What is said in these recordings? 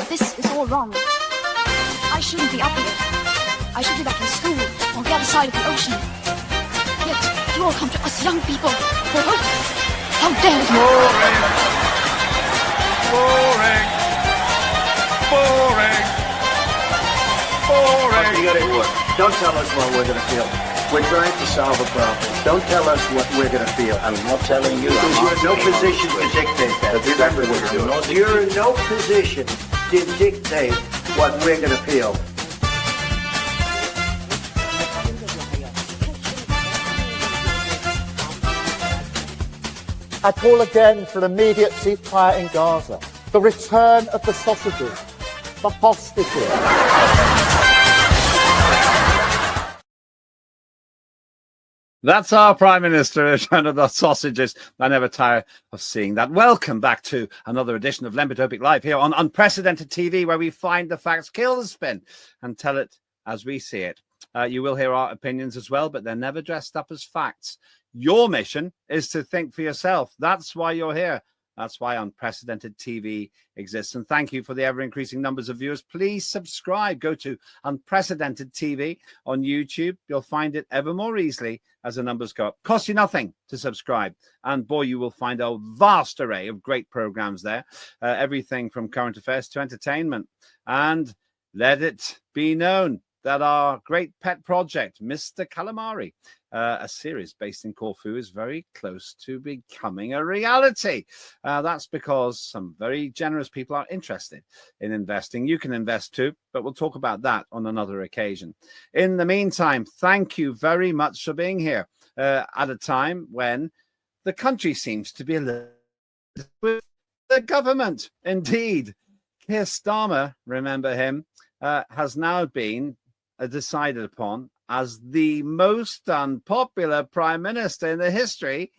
But this is all wrong. I shouldn't be up here. I should be back in school on the other side of the ocean. Yet you all come to us young people for hope. How dare you! Boring. Boring. Boring. You got it work. Don't tell us what we're going to feel. We're trying to solve a problem. Don't tell us what we're going to feel. I'm not telling you. Because you're in no position to dictate that. Remember what you're doing. You're in no position to dictate what we're going to feel. I call again for immediate ceasefire in Gaza, the return of the sausages, the hostages. That's our Prime Minister, return of the sausages. I never tire of seeing that. Welcome back to another edition of Lembit Öpik Live here on Unprecedented TV, where we find the facts, kill the spin, and tell it as we see it. You will hear our opinions as well, but they're never dressed up as facts. Your mission is to think for yourself. That's why you're here. That's why Unprecedented TV exists. And thank you for the ever-increasing numbers of viewers. Please subscribe. Go to Unprecedented TV on YouTube. You'll find it ever more easily as the numbers go up. Costs you nothing to subscribe. And boy, you will find a vast array of great programs there. Everything from current affairs to entertainment. And let it be known that our great pet project, Mr. Calamari, a series based in Corfu, is very close to becoming a reality. That's because some very generous people are interested in investing. You can invest too, but we'll talk about that on another occasion. In the meantime, thank you very much for being here at a time when the country seems to be a little with the government. Indeed, Keir Starmer, remember him, has now been decided upon as the most unpopular prime minister in the history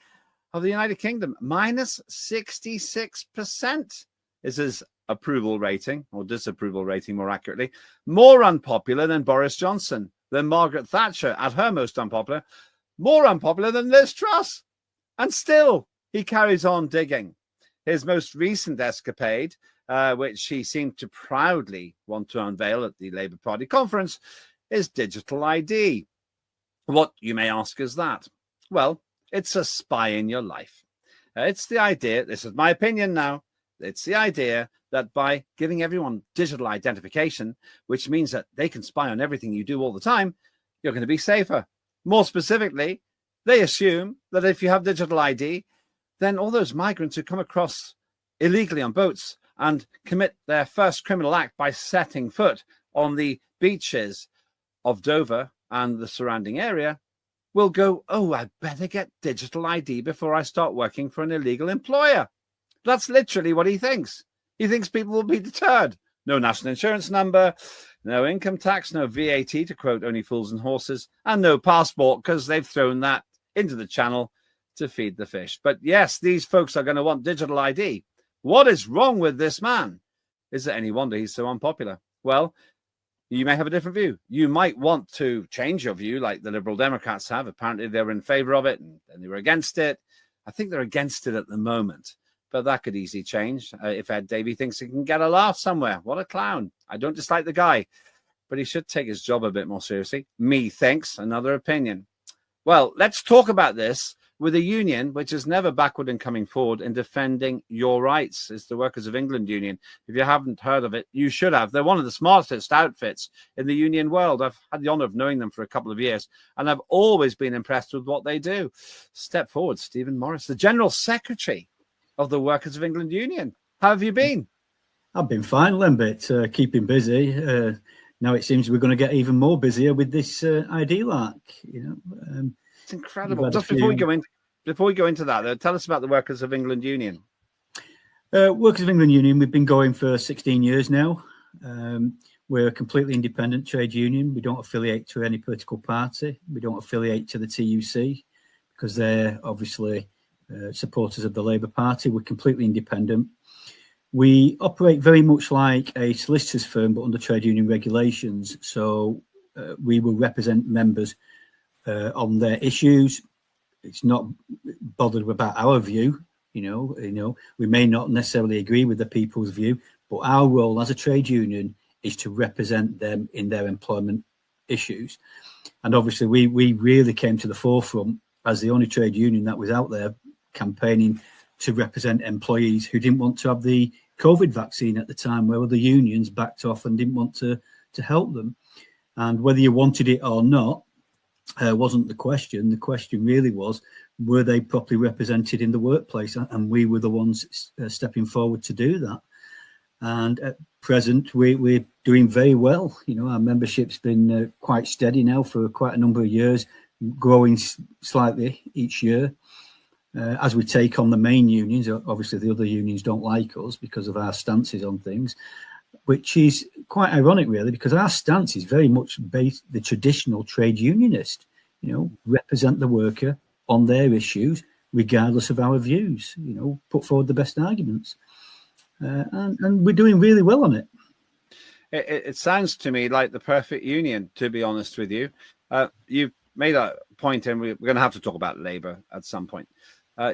of the United Kingdom. Minus 66% is his approval rating, or disapproval rating more accurately. More unpopular than Boris Johnson, than Margaret Thatcher at her most unpopular, more unpopular than Liz Truss. And still, he carries on digging. His most recent escapade, which he seemed to proudly want to unveil at the Labour Party conference, is digital ID. What, you may ask, is that? Well, it's a spy in your life. It's the idea, this is my opinion now, it's the idea that by giving everyone digital identification, which means that they can spy on everything you do all the time, you're going to be safer. More specifically, they assume that if you have digital ID, then all those migrants who come across illegally on boats and commit their first criminal act by setting foot on the beaches of Dover and the surrounding area will go, oh, I better get digital ID before I start working for an illegal employer. That's literally what he thinks. He thinks people will be deterred. No national insurance number, no income tax, no VAT, to quote Only Fools and Horses, and no passport, because they've thrown that into the channel to feed the fish. But yes, these folks are going to want digital ID. What is wrong with this man? Is it any wonder he's so unpopular? Well, you may have a different view. You might want to change your view like the Liberal Democrats have. Apparently they were in favour of it and they were against it. I think they're against it at the moment, but that could easily change if Ed Davey thinks he can get a laugh somewhere. What a clown. I don't dislike the guy, but he should take his job a bit more seriously. Methinks, another opinion. Well, let's talk about this with a union which is never backward in coming forward in defending your rights. It's the Workers of England Union. If you haven't heard of it, you should have. They're one of the smartest outfits in the union world. I've had the honour of knowing them for a couple of years, and I've always been impressed with what they do. Step forward, Stephen Morris, the General Secretary of the Workers of England Union. How have you been? I've been fine, Lembit, keeping busy. Now it seems we're going to get even more busier with this ID lark, It's incredible. Just before we go into that, tell us about the Workers of England Union. Workers of England Union, we've been going for 16 years now. We're a completely independent trade union. We don't affiliate to any political party. We don't affiliate to the TUC because they're obviously supporters of the Labour Party. We're completely independent. We operate very much like a solicitor's firm, but under trade union regulations. So we will represent members on their issues. It's not bothered about our view. We may not necessarily agree with the people's view, But our role as a trade union is to represent them in their employment issues. And obviously we really came to the forefront as the only trade union that was out there campaigning to represent employees who didn't want to have the COVID vaccine at the time, where other unions backed off and didn't want to help them. And whether you wanted it or not wasn't the question. The question really was, were they properly represented in the workplace? And we were the ones stepping forward to do that. And at present, we're doing very well. You know, our membership's been quite steady now for quite a number of years, growing slightly each year. As we take on the main unions, obviously the other unions don't like us because of our stances on things, which is quite ironic, really, because our stance is very much based the traditional trade unionist, you know, represent the worker on their issues, regardless of our views, you know, put forward the best arguments. And we're doing really well on it. It sounds to me like the perfect union, to be honest with you. You've made a point, and we're going to have to talk about Labour at some point.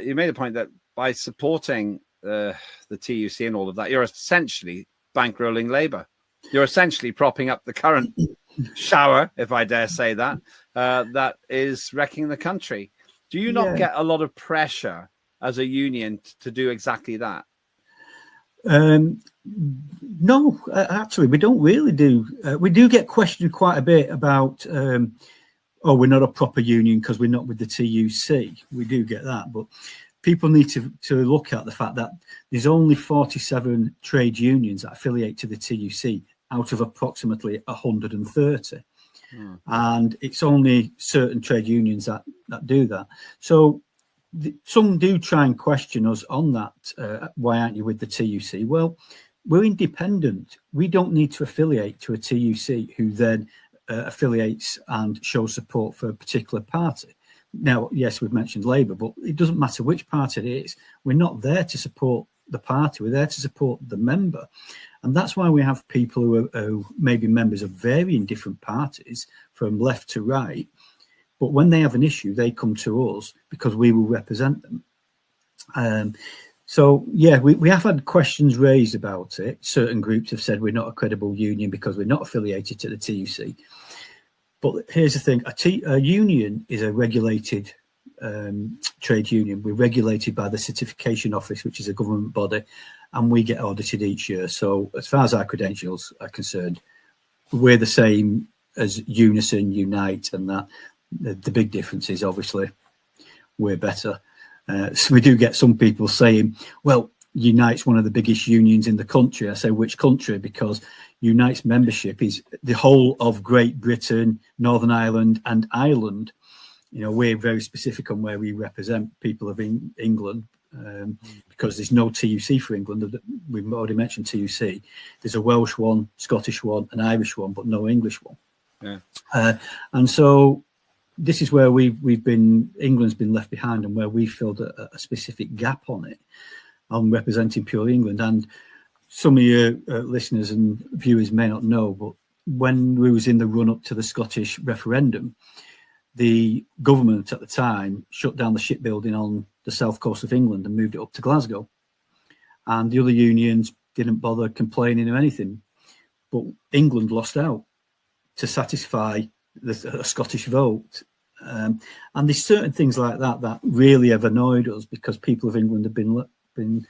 You made a point that by supporting the TUC and all of that, you're essentially bankrolling Labour. You're essentially propping up the current shower, if I dare say that, that is wrecking the country. Do you not get a lot of pressure as a union to do exactly that? No, actually, we don't really do. We do get questioned quite a bit about, we're not a proper union because we're not with the TUC. We do get that, but people need to look at the fact that there's only 47 trade unions that affiliate to the TUC out of approximately 130. And it's only certain trade unions that do that. So some do try and question us on that. Why aren't you with the TUC? Well, we're independent. We don't need to affiliate to a TUC who then affiliates and shows support for a particular party. Now, yes, we've mentioned Labour, but it doesn't matter which party it is. We're not there to support the party. We're there to support the member. And that's why we have people who may be members of varying different parties from left to right. But when they have an issue, they come to us because we will represent them. So, yeah, we have had questions raised about it. Certain groups have said we're not a credible union because we're not affiliated to the TUC. But here's the thing. A union is a regulated trade union. We're regulated by the Certification Office, which is a government body, and we get audited each year. So as far as our credentials are concerned, we're the same as Unison, Unite, and that. The big difference is obviously we're better. So we do get some people saying, well, Unite's one of the biggest unions in the country. I say, which country? Because Unite's membership is the whole of Great Britain, Northern Ireland and Ireland. You know, we're very specific on where we represent people of England because there's no TUC for England. We've already mentioned TUC. There's a Welsh one, Scottish one, an Irish one, but no English one. Yeah. And so this is where England's been left behind, and where we filled a specific gap on it, on representing pure England. And some of your listeners and viewers may not know, but when we was in the run up to the Scottish referendum, the government at the time shut down the shipbuilding on the south coast of England and moved it up to Glasgow. And the other unions didn't bother complaining or anything. But England lost out to satisfy the Scottish vote. And there's certain things like that really have annoyed us, because people of England have been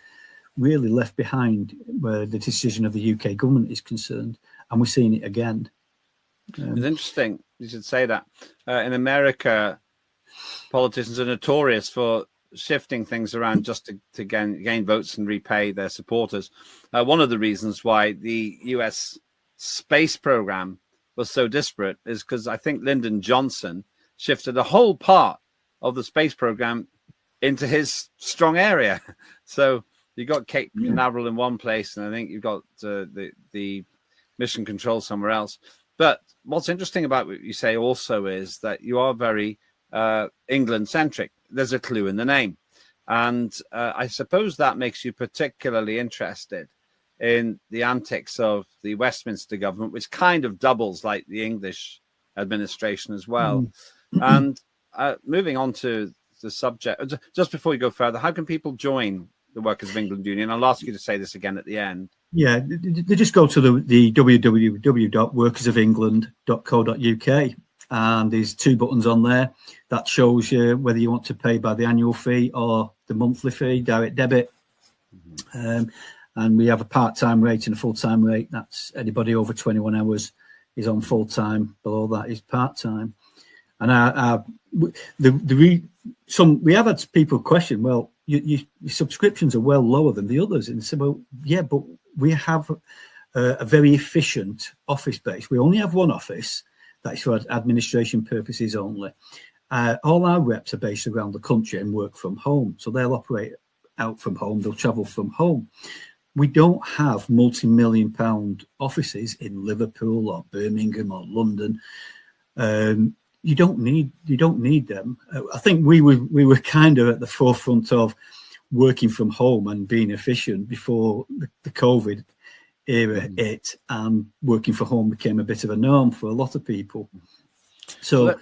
really left behind where the decision of the UK government is concerned. And we're seeing it again. It's interesting you should say that. In America, politicians are notorious for shifting things around just to gain votes and repay their supporters. One of the reasons why the US space program was so disparate is because I think Lyndon Johnson shifted a whole part of the space program into his strong area. So you got Cape Canaveral in one place, and I think you've got the mission control somewhere else. But what's interesting about what you say also is that you are very England-centric. There's a clue in the name. And I suppose that makes you particularly interested in the antics of the Westminster government, which kind of doubles like the English administration as well. And moving on to the subject, just before we go further, how can people join the Workers of England Union? I'll ask you to say this again at the end. Yeah, they just go to the www.workersofengland.co.uk, and there's 2 buttons on there that shows you whether you want to pay by the annual fee or the monthly fee, direct debit. And we have a part-time rate and a full-time rate. That's anybody over 21 hours is on full-time. Below that is part-time. And we have had people question, well, your subscriptions are well lower than the others. And say, well, yeah, but we have a very efficient office base. We only have one office that is for administration purposes only. All our reps are based around the country and work from home. So they'll operate out from home. They'll travel from home. We don't have multi-million-pound offices in Liverpool or Birmingham or London. You don't need them. I think we were kind of at the forefront of working from home and being efficient before the COVID era hit, and working from home became a bit of a norm for a lot of people. So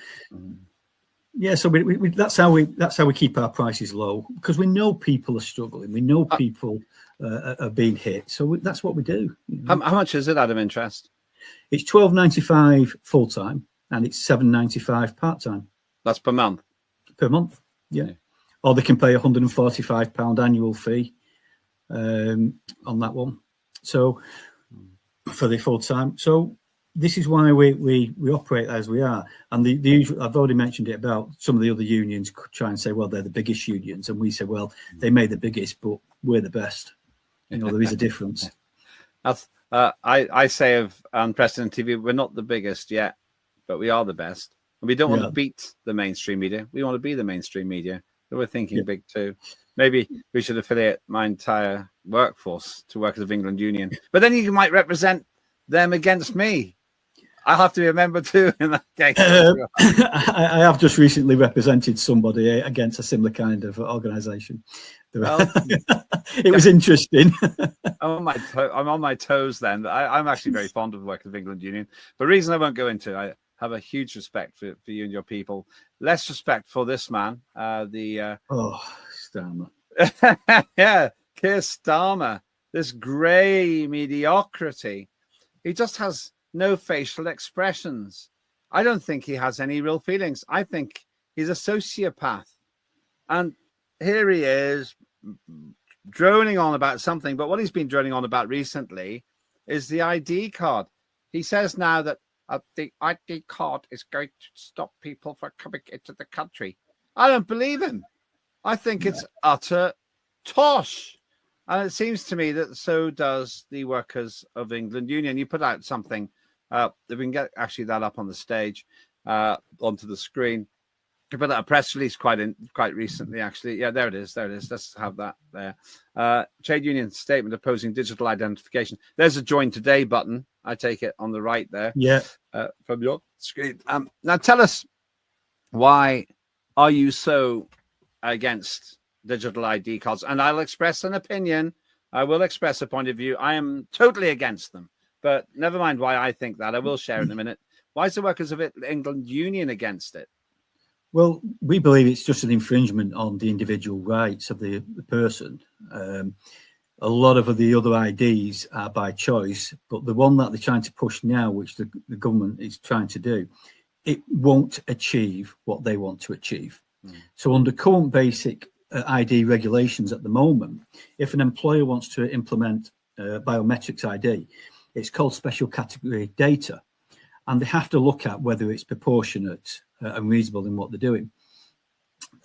yeah, so we that's how we keep our prices low, because we know people are struggling. We know people are being hit. So that's what we do. How much is it out of interest? It's £12.95 full time, and it's £7.95 part time. That's per month. Per month, yeah. Or they can pay £145 annual fee on that one. So for the full time. So this is why we operate as we are. And the usual, I've already mentioned it about some of the other unions try and say, well, they're the biggest unions, and we say, well, they may the biggest, but we're the best. You know, there is a difference. That's I say of Unprecedented TV, we're not the biggest yet, but we are the best. And we don't want to beat the mainstream media. We want to be the mainstream media. So we're thinking big too. Maybe we should affiliate my entire workforce to Workers of England Union. But then you might represent them against me. I'll have to be a member too in that case. I have just recently represented somebody against a similar kind of organisation. Well, it was interesting. I'm on my toes then. I'm actually very fond of the Workers of England Union. But reason I won't go into, I have a huge respect for you and your people. Less respect for this man, Starmer. Yeah, Keir Starmer, this grey mediocrity. He just has no facial expressions. I don't think he has any real feelings. I think he's a sociopath. And here he is droning on about something, but what he's been droning on about recently is the ID card. He says now that the ID card is going to stop people from coming into the country. I don't believe him. I think it's utter tosh. And it seems to me that so does the Workers of England Union. You put out something, if we can get actually that up on the stage, onto the screen. You put out a press release quite recently, actually. Yeah, there it is. Let's have that there. Trade union statement opposing digital identification. There's a join today button. I take it on the right there. Yeah. From your screen. Now tell us, why are you so against digital ID cards? And I'll express an opinion. I will express a point of view. I am totally against them. But never mind why I think that. I will share in a minute. Why is the Workers of England Union against it? Well, we believe it's just an infringement on the individual rights of the person. A lot of the other IDs are by choice, but the one that they're trying to push now, which the government is trying to do, it won't achieve what they want to achieve. So under current basic ID regulations at the moment, if an employer wants to implement biometrics ID, it's called special category data. And they have to look at whether it's proportionate and reasonable in what they're doing.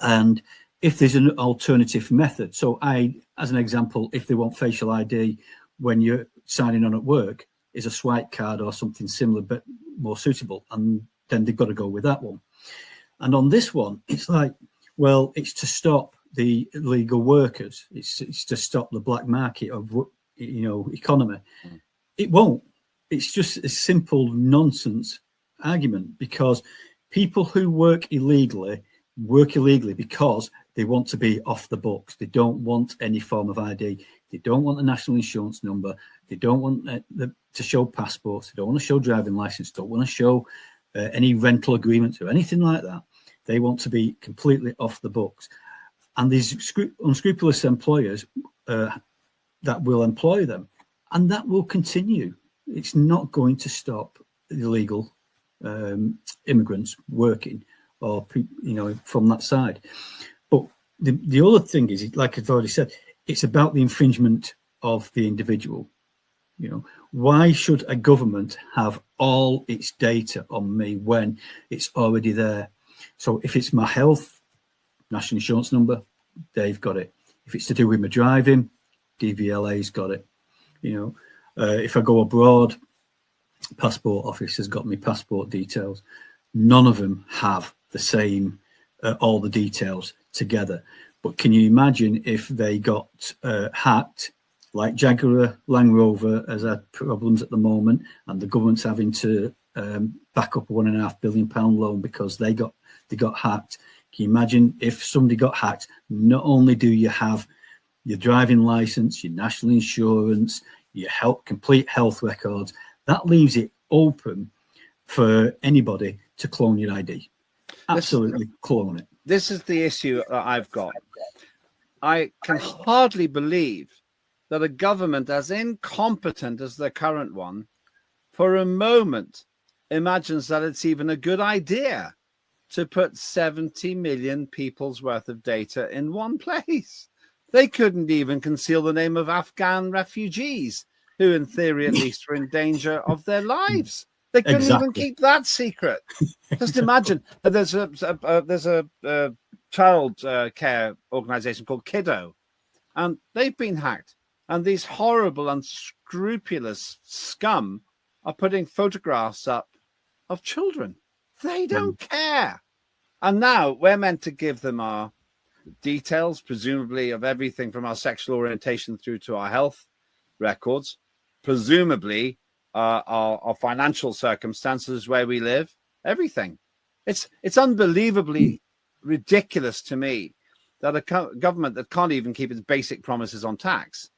And if there's an alternative method, so as an example, if they want facial ID when you're signing on at work, is a swipe card or something similar but more suitable, and then they've got to go with that one. And on this one, it's like, well, it's to stop the illegal workers. It's to stop the black market of economy. It won't. It's just a simple nonsense argument, because people who work illegally because they want to be off the books. They don't want any form of ID. They don't want the national insurance number. They don't want to show passports. They don't want to show driving license. Don't want to show any rental agreements or anything like that. They want to be completely off the books. And these unscrupulous employers that will employ them And that will continue. It's not going to stop illegal immigrants working or, from that side. But the other thing is, like I've already said, it's about the infringement of the individual. Why should a government have all its data on me when it's already there? So if it's my health, national insurance number, they've got it. If it's to do with my driving, DVLA's got it. If I go abroad, passport office has got my passport details. None of them have the same, all the details together. But can you imagine if they got hacked, like Jaguar Land Rover has had problems at the moment, and the government's having to back up a £1.5 billion loan because they got hacked? Can you imagine if somebody got hacked? Not only do you have your driving license, your national insurance, your complete health records, that leaves it open for anybody to clone your ID. Absolutely clone it. This is the issue that I've got. I can hardly believe that a government as incompetent as the current one, for a moment, imagines that it's even a good idea to put 70 million people's worth of data in one place. They couldn't even conceal the name of Afghan refugees, who in theory at least were in danger of their lives. They couldn't even keep that secret. Just imagine. There's a child care organization called Kiddo, and they've been hacked. And these horrible, unscrupulous scum are putting photographs up of children. They don't care. And now we're meant to give them our details, presumably of everything from our sexual orientation through to our health records, presumably our financial circumstances, where we live, everything. It's unbelievably ridiculous to me that a government that can't even keep its basic promises on tax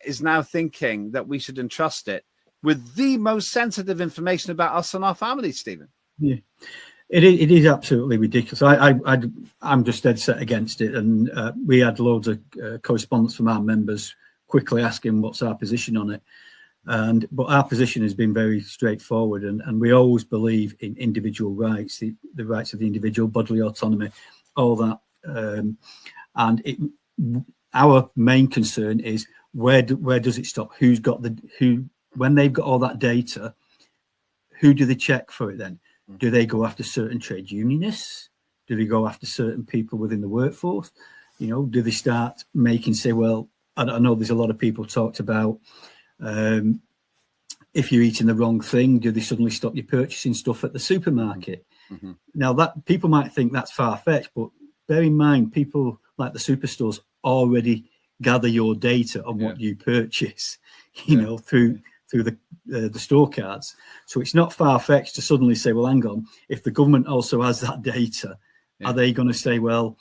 is now thinking that we should entrust it with the most sensitive information about us and our families, Stephen. Yeah, it is absolutely ridiculous. I'm just dead set against it. And we had loads of correspondence from our members quickly asking what's our position on it. But our position has been very straightforward, and we always believe in individual rights, the rights of the individual, bodily autonomy, all that. Our main concern is where does it stop? Who's got when they've got all that data, who do they check for it then? Do they go after certain trade unionists? Do they go after certain people within the workforce? Do they start say, well, I know there's a lot of people talked about if you're eating the wrong thing, do they suddenly stop you purchasing stuff at the supermarket? Mm-hmm. Now, that people might think that's far-fetched, but bear in mind, people like the superstores already gather your data on what you purchase, through the store cards. So it's not far-fetched to suddenly say, well, hang on, if the government also has that data, are they going to say, well,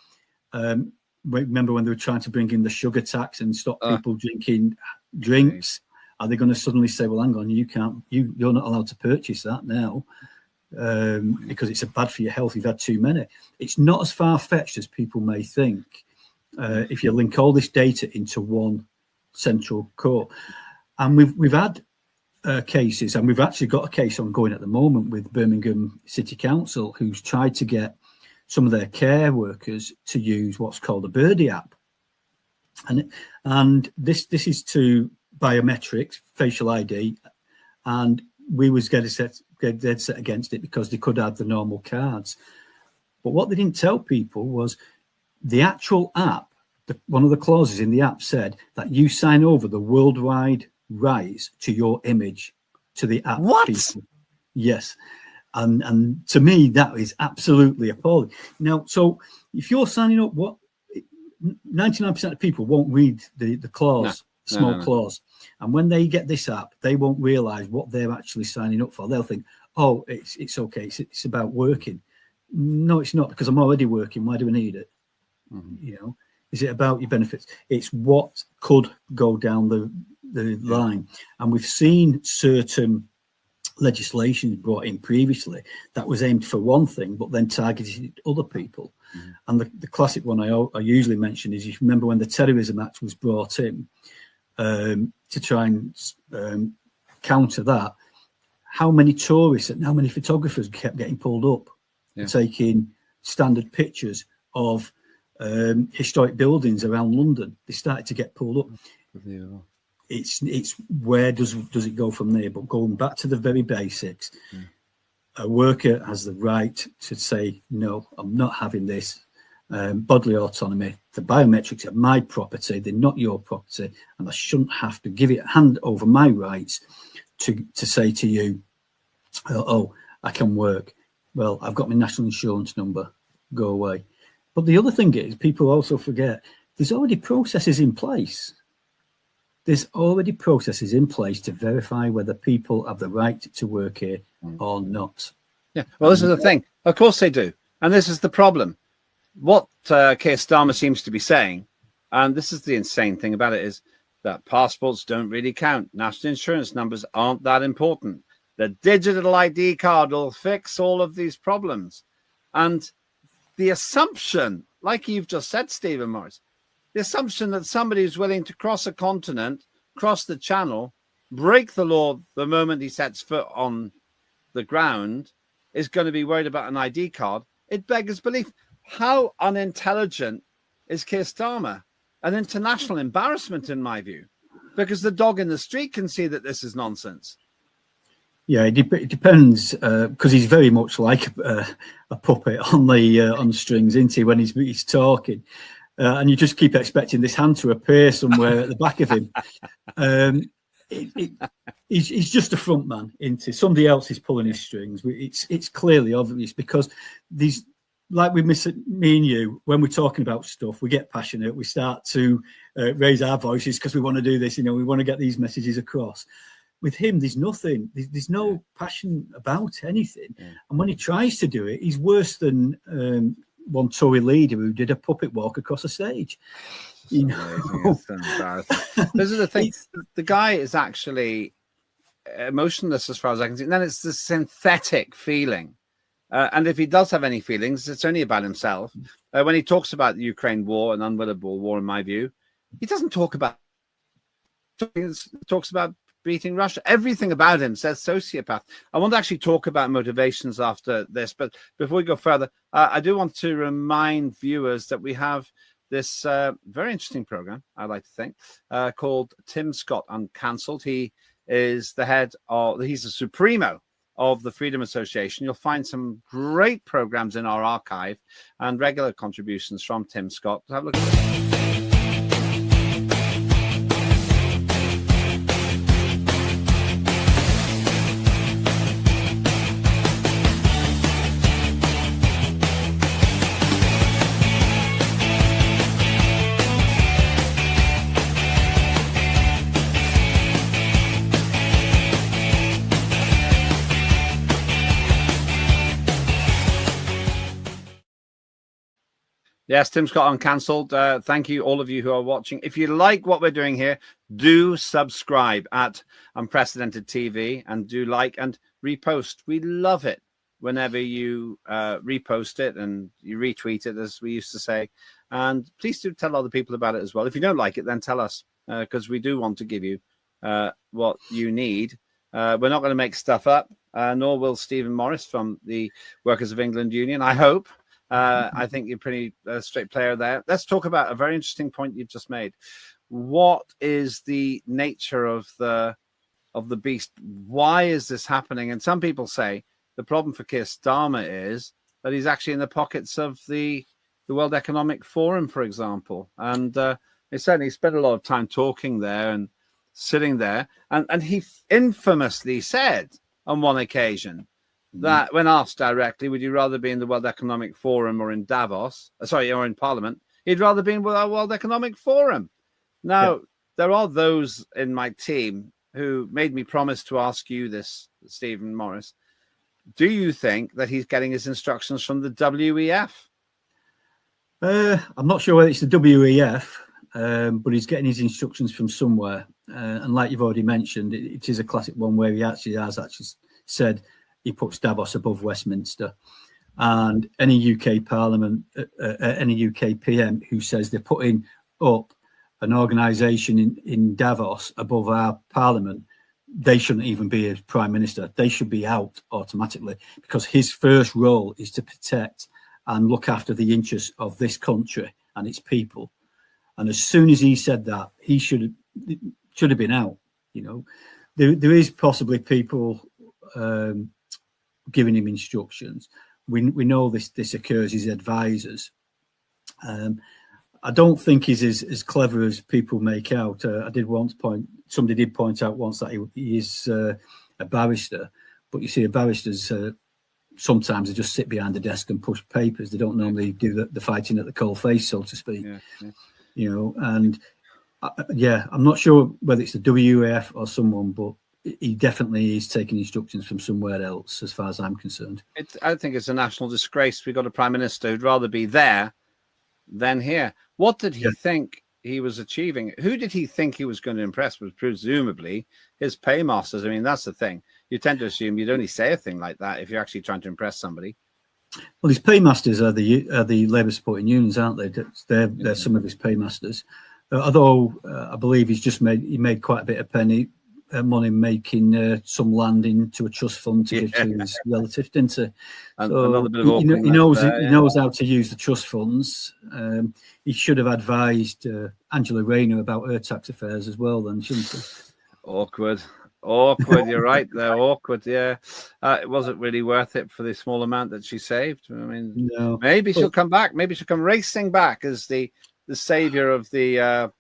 remember when they were trying to bring in the sugar tax and stop people drinking drinks? Are they going to suddenly say, well, hang on, you're not allowed to purchase that now because it's bad for your health, you've had too many? It's not as far-fetched as people may think if you link all this data into one central core. And we've had cases, and we've actually got a case ongoing at the moment with Birmingham City Council, who's tried to get some of their care workers to use what's called a Birdie app. And this is to biometrics, facial ID, and we was dead set against it because they could have the normal cards. But what they didn't tell people was the actual app, one of the clauses in the app said that you sign over the worldwide rights to your image to the app. What? People. Yes. And to me, that is absolutely appalling. Now, so if you're signing up, 99% of people won't read the clause, small clause. And when they get this app, they won't realize what they're actually signing up for. They'll think, oh, it's okay. It's about working. No, it's not, because I'm already working. Why do I need it? Mm-hmm. Is it about your benefits? It's what could go down the line. And we've seen certain legislation brought in previously that was aimed for one thing, but then targeted other people. And the classic one I usually mention is, if you remember when the Terrorism Act was brought in, to try and counter that, how many tourists and how many photographers kept getting pulled up for taking standard pictures of historic buildings around London? They started to get pulled up. Yeah. It's where does it go from there? But going back to the very basics, a worker has the right to say, no, I'm not having this. Bodily autonomy, the biometrics are my property, they're not your property, and I shouldn't have to hand over my rights to say to you, oh, I can work. Well, I've got my national insurance number, go away. But the other thing is, people also forget, there's already processes in place. There's already processes in place to verify whether people have the right to work here or not. Yeah, well, this is the thing. Of course they do. And this is the problem. What Keir Starmer seems to be saying, and this is the insane thing about it, is that passports don't really count. National insurance numbers aren't that important. The digital ID card will fix all of these problems. And the assumption, like you've just said, Stephen Morris, the assumption that somebody who's willing to cross a continent, cross the channel, break the law the moment he sets foot on the ground is going to be worried about an ID card, it beggars belief. How unintelligent is Keir Starmer? An international embarrassment, in my view, because the dog in the street can see that this is nonsense. Yeah, it depends, because he's very much like a puppet on the strings, isn't he, when he's talking? And you just keep expecting this hand to appear somewhere at the back of him. He's just a front man, isn't he? Somebody else is pulling his strings. It's clearly obvious, because these, like me and you, when we're talking about stuff, we get passionate. We start to raise our voices because we want to do this. We want to get these messages across. With him, there's nothing. There's no passion about anything. Yeah. And when he tries to do it, he's worse than one Tory leader who did a puppet walk across a stage. This is the thing. The guy is actually emotionless as far as I can see. And then it's the synthetic feeling. And if he does have any feelings, it's only about himself. When he talks about the Ukraine war, an unwinnable war, in my view, he doesn't talk about. He talks about beating Russia. Everything about him says sociopath. I want to actually talk about motivations after this, but before we go further, I do want to remind viewers that we have this very interesting program, I like to think, called Tim Scott Uncancelled. He is the head of, he's the supremo of the Freedom Association. You'll find some great programs in our archive and regular contributions from Tim Scott. Have a look at this. Yes, Tim Scott Uncancelled. Thank you, all of you who are watching. If you like what we're doing here, do subscribe at Unprecedented TV and do like and repost. We love it whenever you repost it and you retweet it, as we used to say. And please do tell other people about it as well. If you don't like it, then tell us, because we do want to give you what you need. We're not going to make stuff up, nor will Stephen Morris from the Workers of England Union, I hope. I think you're pretty straight player there. Let's talk about a very interesting point you've just made. What is the nature of the beast? Why is this happening? And some people say the problem for Keir Starmer is that he's actually in the pockets of the World Economic Forum, for example. And he certainly spent a lot of time talking there and sitting there. And he infamously said on one occasion that when asked directly, would you rather be in the World Economic Forum or in Davos, or in Parliament, he'd rather be in the World Economic Forum. Now, there are those in my team who made me promise to ask you this, Stephen Morris. Do you think that he's getting his instructions from the WEF? I'm not sure whether it's the WEF, but he's getting his instructions from somewhere. And like you've already mentioned, it is a classic one where he has said he puts Davos above Westminster, and any UK Parliament, any UK PM who says they're putting up an organisation in Davos above our parliament, they shouldn't even be a prime minister. They should be out automatically, because his first role is to protect and look after the interests of this country and its people. And as soon as he said that, he should have been out. You know, there is possibly people giving him instructions. We know this occurs. His advisors. I don't think he's as clever as people make out. Somebody did point out once that he is a barrister, but you see, a barrister's sometimes they just sit behind the desk and push papers. They don't normally do the fighting at the coal face, so to speak. Yeah. You know, and I'm not sure whether it's the WEF or someone, but he definitely is taking instructions from somewhere else, as far as I'm concerned. I think it's a national disgrace. We've got a prime minister who'd rather be there than here. What did he think he was achieving? Who did he think he was going to impress? Was presumably his paymasters. I mean, that's the thing. You tend to assume you'd only say a thing like that if you're actually trying to impress somebody. Well, his paymasters are the Labour supporting unions, aren't they? They're some of his paymasters. Although I believe he made quite a bit of money making some land into a trust fund to give to his relative, didn't he? So another bit of he knows how to use the trust funds. He should have advised Angela Rayner about her tax affairs as well, then, shouldn't he? Awkward. You're right there. Awkward. Yeah, it wasn't really worth it for the small amount that she saved. I mean, no. Maybe she'll come back. Maybe she'll come racing back as the savior of the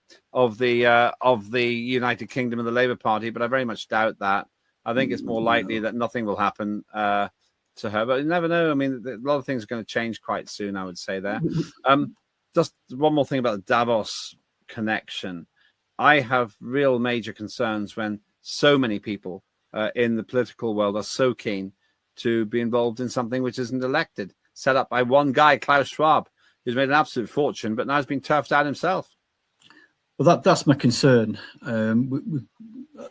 United Kingdom and the Labour Party. But I very much doubt that. I think it's more likely that nothing will happen to her. But you never know. I mean, a lot of things are going to change quite soon, I would say there. Just one more thing about the Davos connection. I have real major concerns when so many people in the political world are so keen to be involved in something which isn't elected, set up by one guy, Klaus Schwab, who's made an absolute fortune, but now has been turfed out himself. Well, that's my concern.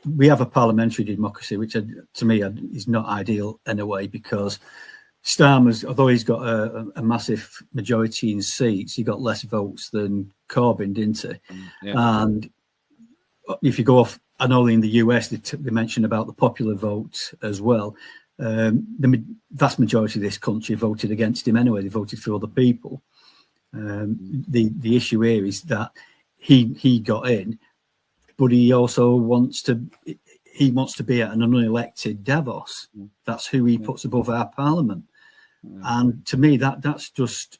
We have a parliamentary democracy, which to me is not ideal in a way, because Starmer's, although he's got a massive majority in seats, he got less votes than Corbyn, didn't he? Yeah. And if you go off, and only in the US, they mentioned about the popular vote as well. The vast majority of this country voted against him anyway. They voted for other people. The issue here is that he got in, but he also wants to be at an unelected Davos. That's who he puts above our parliament. And to me, that's just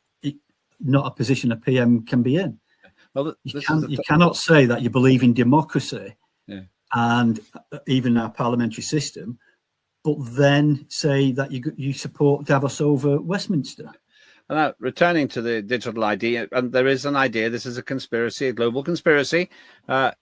not a position a PM can be in. Well, you cannot say that you believe in democracy and even our parliamentary system, but then say that you support Davos over Westminster. And now, returning to the digital ID, and there is an idea, this is a conspiracy, a global conspiracy.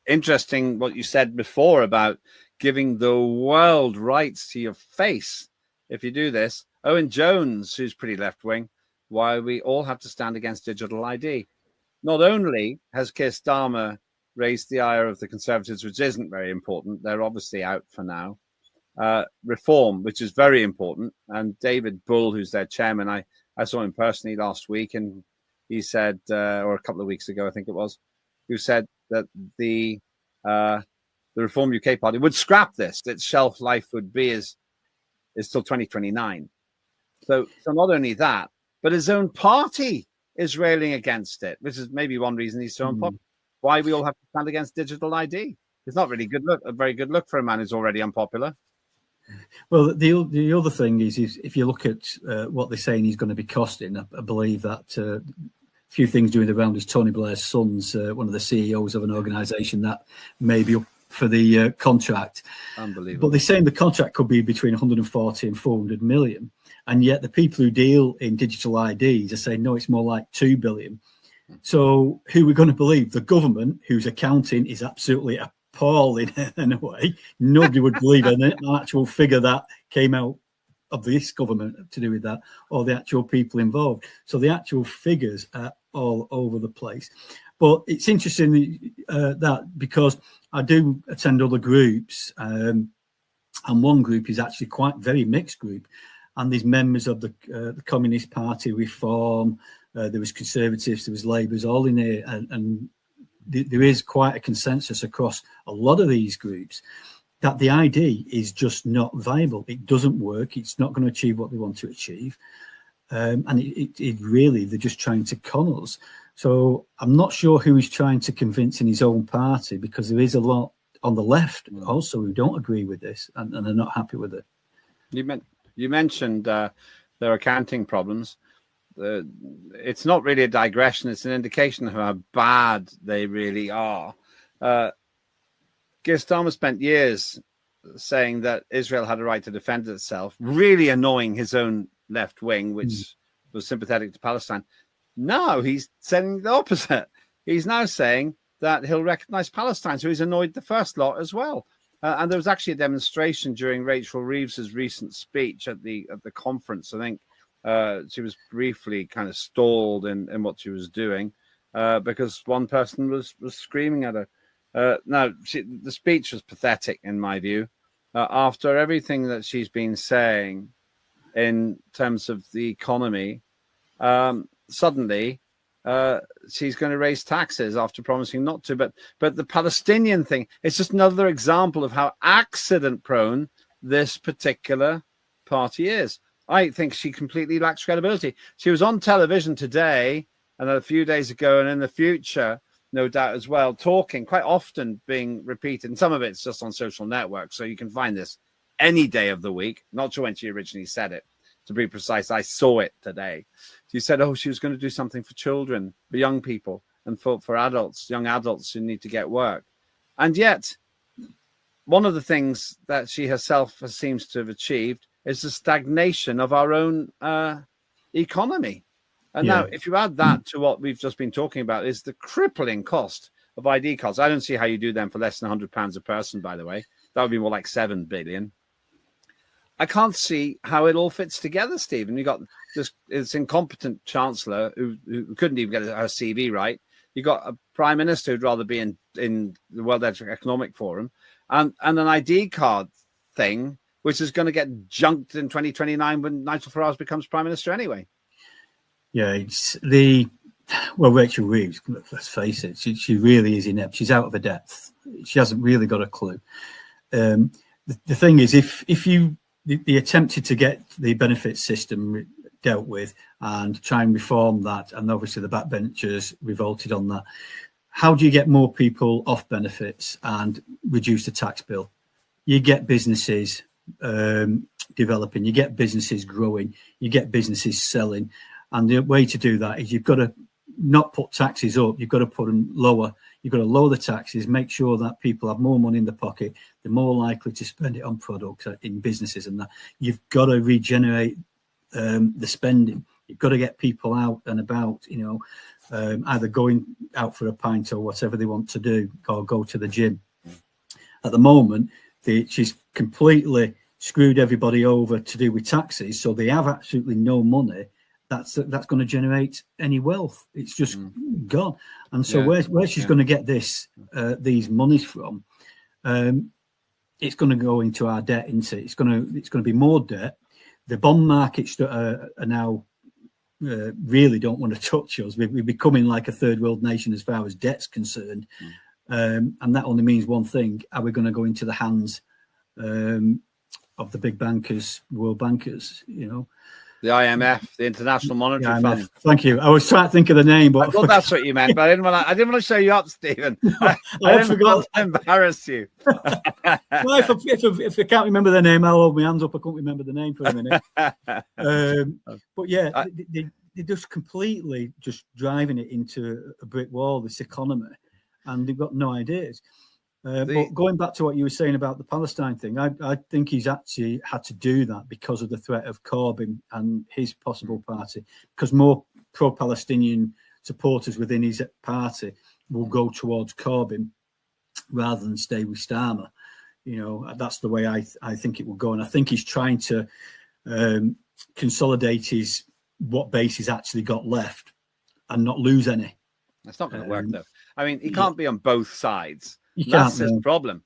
Interesting what you said before about giving the world rights to your face. If you do this, Owen Jones, who's pretty left-wing, why we all have to stand against digital ID. Not only has Keir Starmer raised the ire of the Conservatives, which isn't very important, they're obviously out for now. Reform, which is very important. And David Bull, who's their chairman, I saw him personally last week, and he said, or a couple of weeks ago, I think it was, who said that the Reform UK party would scrap this. Its shelf life would be is till 2029. So not only that, but his own party is railing against it, which is maybe one reason he's so unpopular. Why we all have to stand against digital ID? It's not really a very good look for a man who's already unpopular. Well, the other thing is if you look at what they're saying he's going to be costing, I believe that a few things doing the round is Tony Blair's son's one of the CEOs of an organisation that may be up for the contract. Unbelievable. But they're saying the contract could be between 140 and 400 million. And yet the people who deal in digital IDs are saying, no, it's more like 2 billion. So who are we going to believe? The government, whose accounting is absolutely appalling in a way. Nobody would believe an actual figure that came out of this government to do with that, or the actual people involved. So the actual figures are all over the place. But it's interesting that because I do attend other groups, and one group is actually quite very mixed group. And there's members of the Communist Party, Reform, there was Conservatives, there was Labour's, all in here. And there is quite a consensus across a lot of these groups that the ID is just not viable. It doesn't work. It's not going to achieve what they want to achieve. And it really, they're just trying to con us. So I'm not sure who he's trying to convince in his own party, because there is a lot on the left also who don't agree with this and are not happy with it. You mentioned their accounting problems. It's not really a digression. It's an indication of how bad they really are. Keir Starmer spent years saying that Israel had a right to defend itself, really annoying his own left wing, which was sympathetic to Palestine. Now he's saying the opposite. He's now saying that he'll recognize Palestine. So he's annoyed the first lot as well. And there was actually a demonstration during Rachel Reeves's recent speech at the conference. I think she was briefly kind of stalled in what she was doing because one person was screaming at her. The speech was pathetic in my view. After everything that she's been saying in terms of the economy, suddenly she's going to raise taxes after promising not to. But the Palestinian thing, it's just another example of how accident prone this particular party is. I think she completely lacks credibility. She was on television today and a few days ago, and in the future, no doubt as well, talking quite often, being repeated. And some of it's just on social networks. So you can find this any day of the week. Not sure when she originally said it. To be precise, I saw it today. She said, she was going to do something for children, for young people, and for adults, young adults who need to get work. And yet, one of the things that she herself seems to have achieved is the stagnation of our own economy. And now, if you add that to what we've just been talking about, is the crippling cost of ID cards. I don't see how you do them for less than £100 a person, by the way. That would be more like 7 billion. I can't see how it all fits together, Stephen. You got this incompetent chancellor who couldn't even get her CV right. You got a prime minister who'd rather be in the World Economic Forum, and an ID card thing, which is going to get junked in 2029 when Nigel Farage becomes prime minister anyway. Yeah, it's Rachel Reeves, let's face it, she really is inept. She's out of her depth. She hasn't really got a clue. The thing is, if they attempted to get the benefits system dealt with and try and reform that, and obviously the backbenchers revolted on that, how do you get more people off benefits and reduce the tax bill? You get businesses developing, you get businesses growing, you get businesses selling. And the way to do that is you've got to not put taxes up, you've got to put them lower. You've got to lower the taxes, make sure that people have more money in the pocket. They're more likely to spend it on products, in businesses and that. You've got to regenerate the spending. You've got to get people out and about, either going out for a pint or whatever they want to do, or go to the gym. At the moment, she's completely screwed everybody over to do with taxes, so they have absolutely no money that's going to generate any wealth. It's just gone. And so where she's going to get these monies from, it's going to go into our debt, isn't it? It's going to be more debt. The bond markets are now really don't want to touch us. We're becoming like a third world nation as far as debt's concerned. And that only means one thing: are we going to go into the hands of the big bankers, world bankers? The IMF, the International Monetary Fund. Thank you. I was trying to think of the name, but I thought that's what you meant. But I didn't want to show you up, Stephen. I didn't want to embarrass you. Well, if I can't remember the name, I'll hold my hands up. I couldn't remember the name for a minute. But yeah, they're just completely just driving it into a brick wall, this economy, and they've got no ideas. But going back to what you were saying about the Palestine thing, I think he's actually had to do that because of the threat of Corbyn and his possible party, because more pro-Palestinian supporters within his party will go towards Corbyn rather than stay with Starmer. That's the way I think it will go. And I think he's trying to consolidate what base he's actually got left and not lose any. That's not going to work, though. I mean, he can't be on both sides. That's his problem.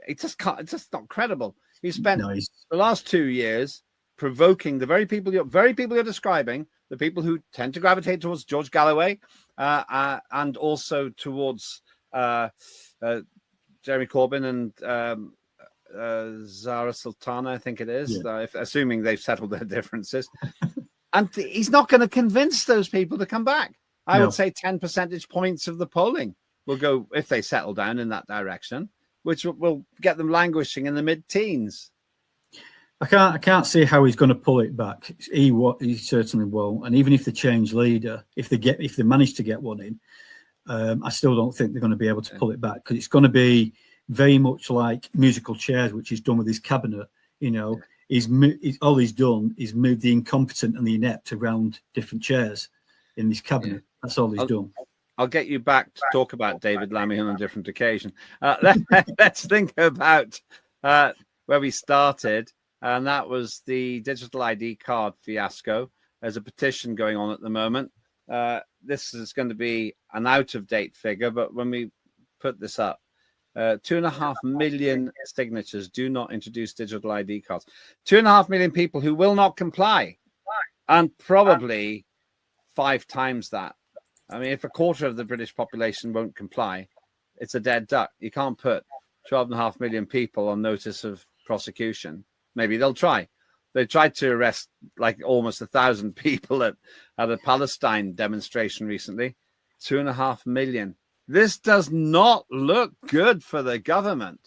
It just can't. It's just not credible. He spent the last 2 years provoking the very people you're describing, the people who tend to gravitate towards George Galloway, and also towards Jeremy Corbyn and Zara Sultana, I think it is, assuming they've settled their differences. And he's not going to convince those people to come back. I would say 10 percentage points of the polling will go, if they settle down in that direction, which will get them languishing in the mid-teens. I can't see how he's going to pull it back. He certainly won't. And even if they change leader, if they manage to get one in, I still don't think they're going to be able to pull it back, because it's going to be very much like musical chairs, which he's done with his cabinet. All he's done is move the incompetent and the inept around different chairs in this cabinet. That's all he's done. I'll get you back to talk about David Lammy on a different occasion. Let's think about where we started, and that was the digital ID card fiasco. There's a petition going on at the moment. This is going to be an out-of-date figure, but when we put this up, 2.5 million signatures do not introduce digital ID cards. 2.5 million people who will not comply, and probably 5 times that. I mean, if a quarter of the British population won't comply, it's a dead duck. You can't put 12.5 million people on notice of prosecution. Maybe they'll try. They tried to arrest like almost 1,000 people at a Palestine demonstration recently. 2.5 million. This does not look good for the government.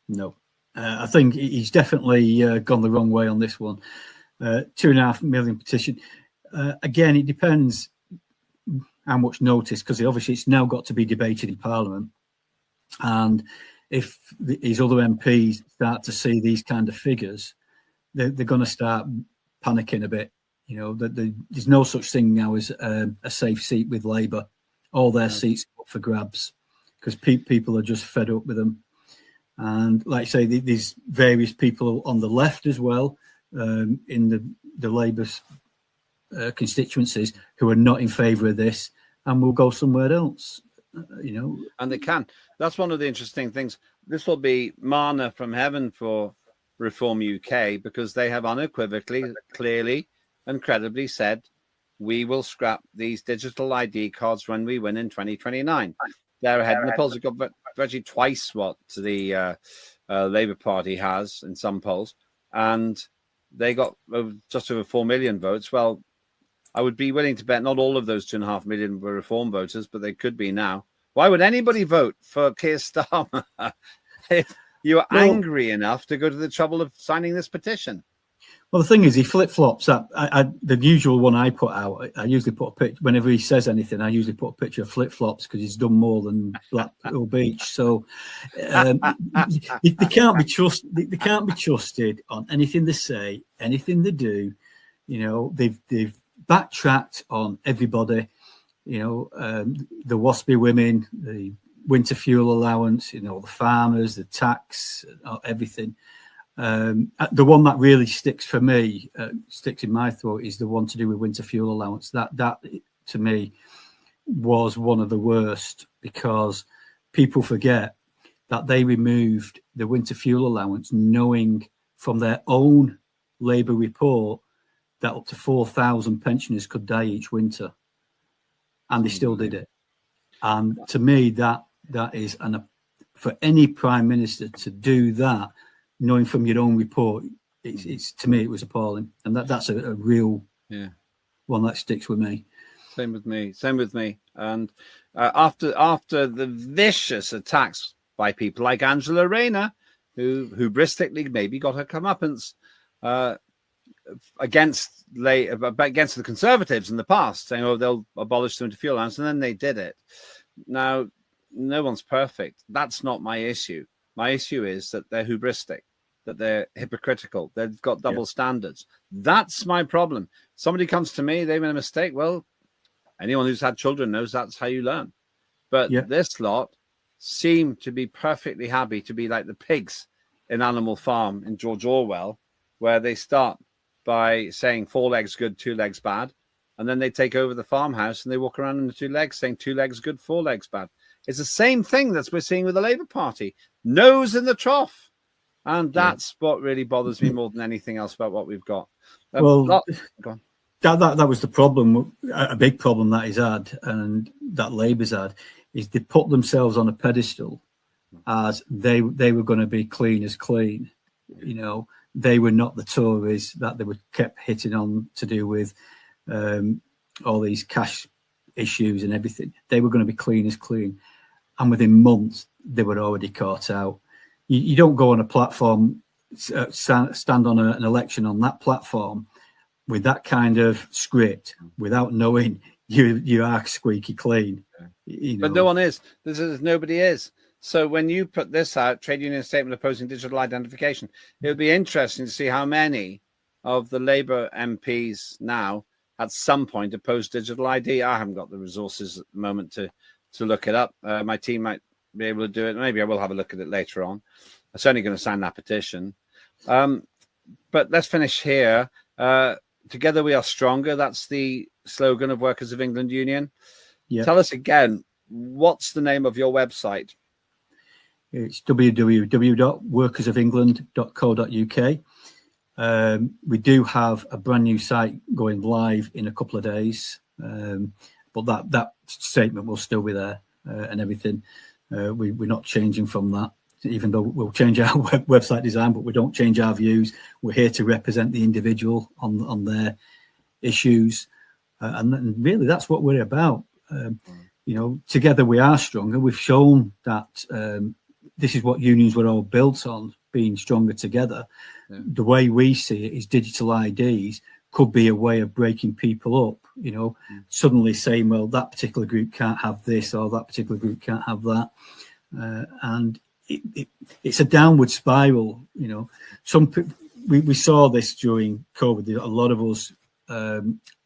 No, I think he's definitely gone the wrong way on this one. 2.5 million petition. Again, it depends how much notice, because obviously it's now got to be debated in Parliament. And if his other MPs start to see these kind of figures, they're going to start panicking a bit. There's no such thing now as a safe seat with Labour. All their seats up for grabs, because people are just fed up with them. And like I say, there's various people on the left as well, in the Labour constituencies, who are not in favour of this and will go somewhere else. And they can. That's one of the interesting things. This will be manna from heaven for Reform UK, because they have unequivocally, clearly and credibly said, we will scrap these digital ID cards when we win in 2029. They're ahead in the polls. They've got virtually twice what the Labour Party has in some polls. And they got just over 4 million votes. Well, I would be willing to bet not all of those 2.5 million were Reform voters, but they could be now. Why would anybody vote for Keir Starmer if you are angry enough to go to the trouble of signing this petition? Well, the thing is, he flip-flops. The usual one I put out, I usually put a picture, whenever he says anything, I usually put a picture of flip-flops, because he's done more than Blackpool Beach. So they can't be trusted. They can't be trusted on anything they say, anything they do. They've backtracked on everybody. The WASPy women, the winter fuel allowance, the farmers, the tax, everything. The one that really sticks for me, sticks in my throat, is the one to do with winter fuel allowance. That to me was one of the worst, because people forget that they removed the winter fuel allowance knowing from their own Labour report that up to 4,000 pensioners could die each winter, and they still did it. And to me, that is for any Prime Minister to do that, knowing from your own report, it's to me, it was appalling. And that's a real one that sticks with me. Same with me. And after the vicious attacks by people like Angela Rayner, who hubristically maybe got her comeuppance against the Conservatives in the past, saying, oh, they'll abolish the winter fuel allowance, and then they did it. Now, no one's perfect. That's not my issue. My issue is that they're hubristic, that they're hypocritical, they've got double standards. That's my problem. Somebody comes to me, they made a mistake. Well, anyone who's had children knows that's how you learn. But this lot seem to be perfectly happy to be like the pigs in Animal Farm in George Orwell, where they start by saying 4 legs good, 2 legs bad, and then they take over the farmhouse and they walk around on the 2 legs saying 2 legs good, 4 legs bad. It's the same thing that we're seeing with the Labour Party. Nose in the trough. And that's what really bothers me more than anything else about what we've got. Go on. That was the problem, a big problem that he's had, and that Labour's had, is they put themselves on a pedestal as they were going to be clean as clean. You know, they were not the Tories that they were kept hitting on to do with all these cash issues and everything. They were going to be clean as clean. And within months, they were already caught out. You don't go on a platform, stand on an election on that platform with that kind of script without knowing you are squeaky clean. You know? But no one is. Nobody is. So when you put this out, trade union statement opposing digital identification, it would be interesting to see how many of the Labour MPs now at some point oppose digital ID. I haven't got the resources at the moment to look it up. My team might be able to do it. Maybe I will have a look at it later on. I'm certainly going to sign that petition. But let's finish here. Together we are stronger. That's the slogan of Workers of England Union. Yeah. Tell us again, what's the name of your website? It's www.workersofengland.co.uk. We do have a brand new site going live in a couple of days, but that statement will still be there and everything. We're not changing from that, even though we'll change our website design, but we don't change our views. We're here to represent the individual on their issues, and really that's what we're about. You know, together we are stronger. We've shown that this is what unions were all built on, being stronger together. Yeah. The way we see it is digital IDs could be a way of breaking people up, you know, suddenly saying, well, that particular group can't have this or that particular group can't have that. And it's a downward spiral, you know. We saw this during COVID. A lot of us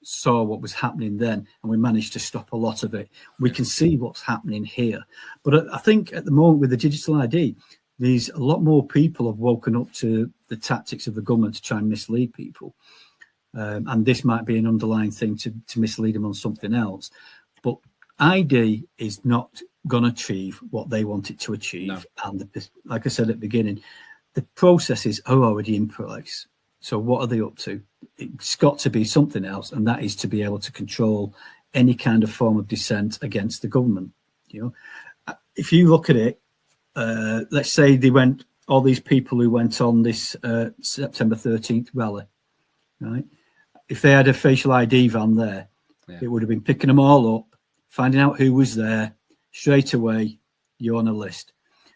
saw what was happening then, and we managed to stop a lot of it. We can see what's happening here. But I think at the moment with the digital ID, there's a lot more people have woken up to the tactics of the government to try and mislead people. And this might be an underlying thing to mislead them on something else. But ID is not going to achieve what they want it to achieve. No. And like I said at the beginning, the processes are already in place. So what are they up to? It's got to be something else, and that is to be able to control any kind of form of dissent against the government. You know, if you look at it, let's say all these people who went on this September 13th rally, right? If they had a facial ID van there, it would have been picking them all up, finding out who was there straight away. You're on a list.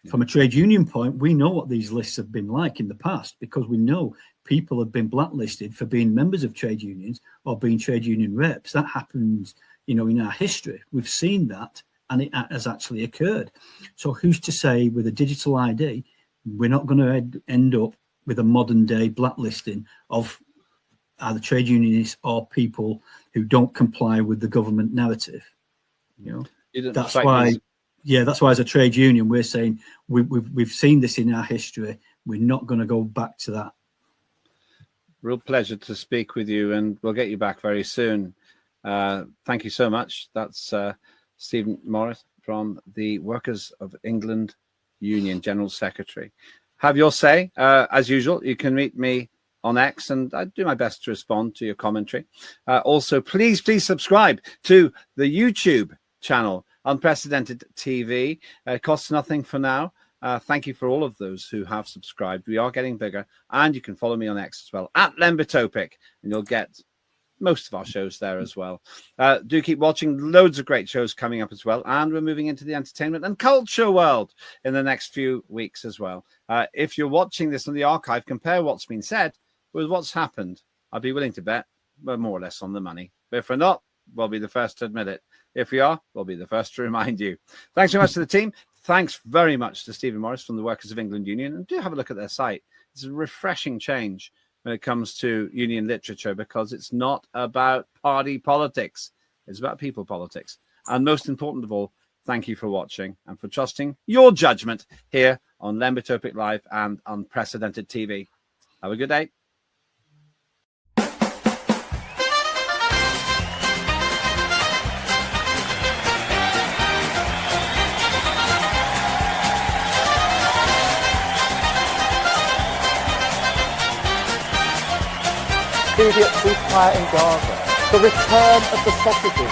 From a trade union point, we know what these lists have been like in the past, because we know people have been blacklisted for being members of trade unions or being trade union reps. That happens, you know, in our history. We've seen that, and it has actually occurred. So who's to say with a digital ID, we're not going to end up with a modern day blacklisting of either trade unionists or people who don't comply with the government narrative? You know, that's why. Yeah, that's why as a trade union, we're saying we've seen this in our history. We're not going to go back to that. Real pleasure to speak with you, and we'll get you back very soon. Thank you so much. That's Stephen Morris from the Workers of England Union, General Secretary. Have your say. As usual, you can meet me on X, and I do my best to respond to your commentary. Also, please subscribe to the YouTube channel, Unprecedented TV. It costs nothing for now. Thank you for all of those who have subscribed. We are getting bigger, and you can follow me on X as well, at Lembit Öpik, and you'll get most of our shows there as well. Do keep watching. Loads of great shows coming up as well, and we're moving into the entertainment and culture world in the next few weeks as well. If you're watching this on the archive, compare what's been said with what's happened. I'd be willing to bet we're more or less on the money. But if we're not, we'll be the first to admit it. If we are, we'll be the first to remind you. Thanks very much to the team. Thanks very much to Stephen Morris from the Workers of England Union. And do have a look at their site. It's a refreshing change when it comes to union literature, because it's not about party politics. It's about people politics. And most important of all, thank you for watching and for trusting your judgment here on Lembit Öpik Live and Unprecedented TV. Have a good day. Immediate ceasefire in Gaza, the return of the sausages.